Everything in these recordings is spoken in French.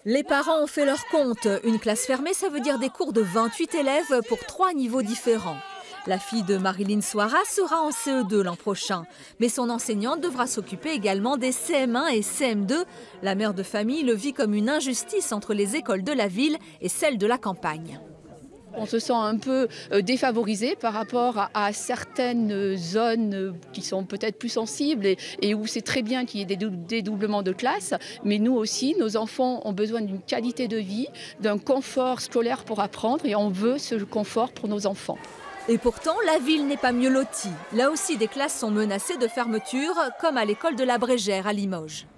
Les parents ont fait leur compte. Une classe fermée, ça veut dire des cours de 28 élèves pour 3 niveaux différents. La fille de Marilyn Soara sera en CE2 l'an prochain. Mais son enseignante devra s'occuper également des CM1 et CM2. La mère de famille le vit comme une injustice entre les écoles de la ville et celles de la campagne. On se sent un peu défavorisé par rapport à certaines zones qui sont peut-être plus sensibles et où c'est très bien qu'il y ait des dédoublements de classes. Mais nous aussi, nos enfants ont besoin d'une qualité de vie, d'un confort scolaire pour apprendre et on veut ce confort pour nos enfants. Et pourtant, la ville n'est pas mieux lotie. Là aussi, des classes sont menacées de fermeture, comme à l'école de la Brégère à Limoges.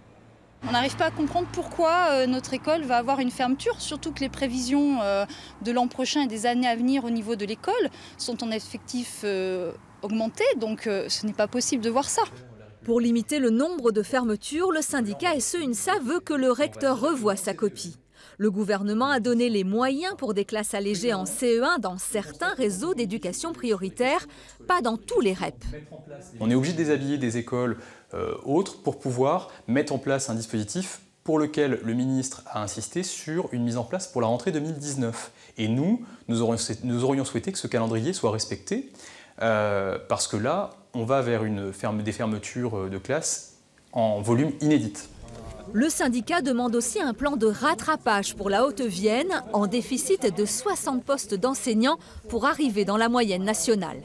On n'arrive pas à comprendre pourquoi notre école va avoir une fermeture, surtout que les prévisions de l'an prochain et des années à venir au niveau de l'école sont en effectif augmenté, donc ce n'est pas possible de voir ça. Pour limiter le nombre de fermetures, le syndicat SE-UNSA veut que le recteur revoie sa copie. Le gouvernement a donné les moyens pour des classes allégées en CE1 dans certains réseaux d'éducation prioritaire, pas dans tous les REP. On est obligé de déshabiller des écoles autres pour pouvoir mettre en place un dispositif pour lequel le ministre a insisté sur une mise en place pour la rentrée 2019. Et nous aurions souhaité que ce calendrier soit respecté parce que là, on va vers des fermetures de classes en volume inédite. Le syndicat demande aussi un plan de rattrapage pour la Haute-Vienne, en déficit de 60 postes d'enseignants pour arriver dans la moyenne nationale.